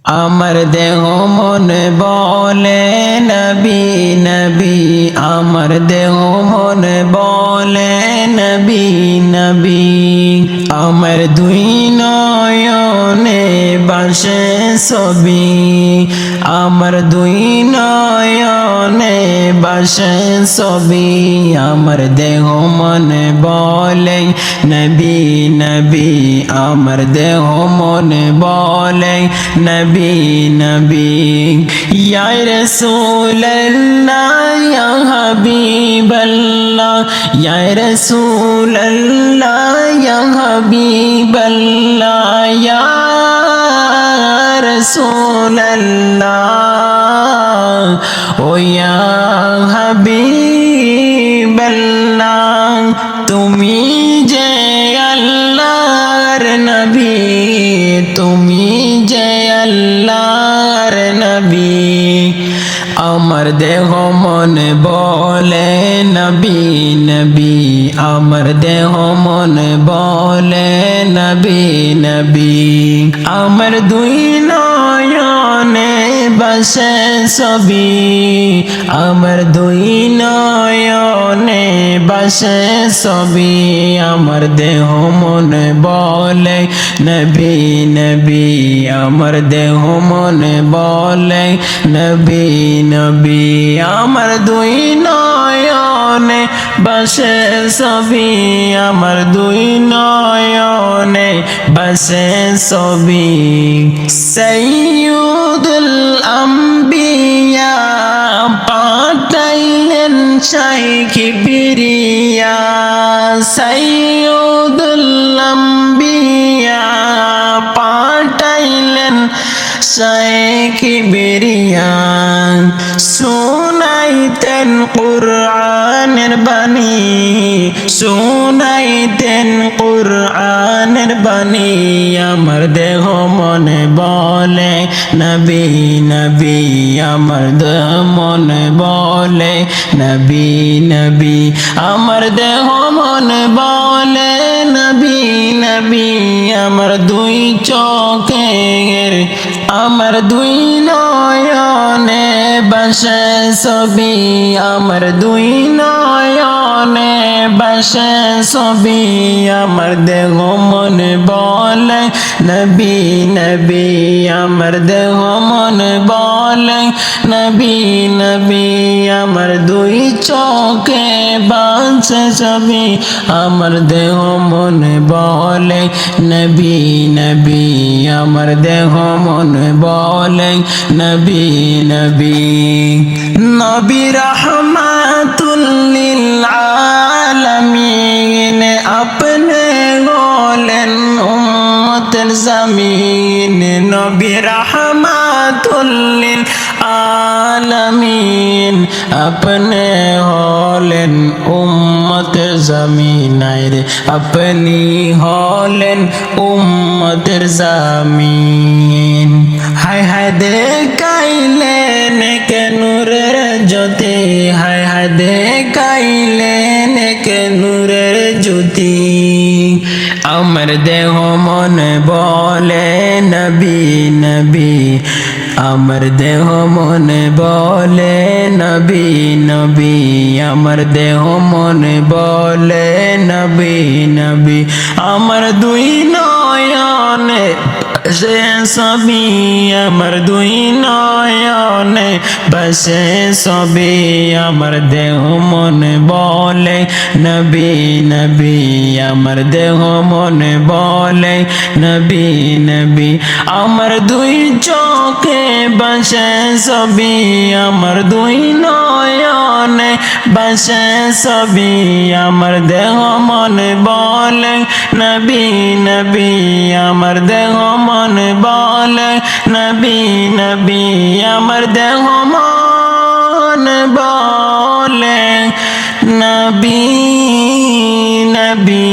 আমার দেহ মন বলে নবী নবী, আমার দেহ মন বলে নবী নবী। আমার দুই নয়নে বাসে ছবি, আমার দুই নয়নে বাসে ছবি। আমার দেহ মন বলে নবী নবী, আমার দেহ মন বলে নবী নবী। ইয়া রাসূলুল্লাহ ইয়া হাবিবাল্লাহ, ইয়া রাসূলুল্লাহ ইয়া হাবিবাল্লাহ, ইয়া রাসূলুল্লাহ ও ইয়া হাবিবাল্লাহ। তুমি যে আল্লাহর নবী, তুমি যে আল্লাহর নবী। আমার দেহ মন বলে নবী নবী, আমার দেহ মন বলে নবী নবী। আমার দুই নয়নে বাসে ছবি, আমার দুই নয়নে বাসে ছবি। আমার দেহ মন বলে নবী নবী, আমার দেহ মন বলে নবী নবী। আমার দুই নয়নে বাসে ছবি, আমার দুই নয়নে বাসে ছবি। সাইয়্যিদুল আম্বিয়া পাঠাইলেন শাইখ কিবরিয়া, সাইয়্যিদুল আম্বিয়া পাঠাইলেন শাইখ কিবরিয়া। শুনাইতেন কুরআনের বাণী, শুনাইতেন কুরআনের বাণী। আমার দেহ মনে বলে নবী নবী, আমার দেহ মনে বলে নবী নবী। আমার দেহ মনে বলে নবী নবী, আমার দুই চোখের, আমার দুই নয়নে বাসে ছবি, আমার দুই নয়নে বাসে ছবি। আমার দেহ মন বলে নবী নবী, আমার দেহ মন বলে নবী নবী। আমার দুই চোখে বাসে ছবি, আমার দেহ মন বলে নবী নবী, আমার দেহ মন বলে নবী নবী। নবী রহমাতুল লিল আলামিন, আপনি হলেন উম্মতের জামিন। নবী রহমাতুল লিল আলামিন, আপনি হলেন উম্মতের জামিন। রে আপনি হলেন উম্মতের জামিন। হায় হায় দেখাইলেন কে নূরের জ্যোতি, হায় হায় দেখাইলেন কে নূরের জ্যোতি। আমার দেহ মন বলে নবী নবী, আমার দেহ মন বলে নবী নবী, আমার দেহ মন বলে নবী নবী। আমার দুই নয়নে বাসে ছবি, আমার দুই নয়নে বাসে ছবি। আমার দেহ মন বলে নবী নবী, আমার দেহ মন বলে নবী নবী। আমার দুই চোখে বাসে ছবি, আমার দুই নয়নে বাসে ছবি। আমার দেহ মন বলে নবী নবী, আমার দেহ মন বলে নবী নবী। আমার দেহ মন বলে নবী নবী।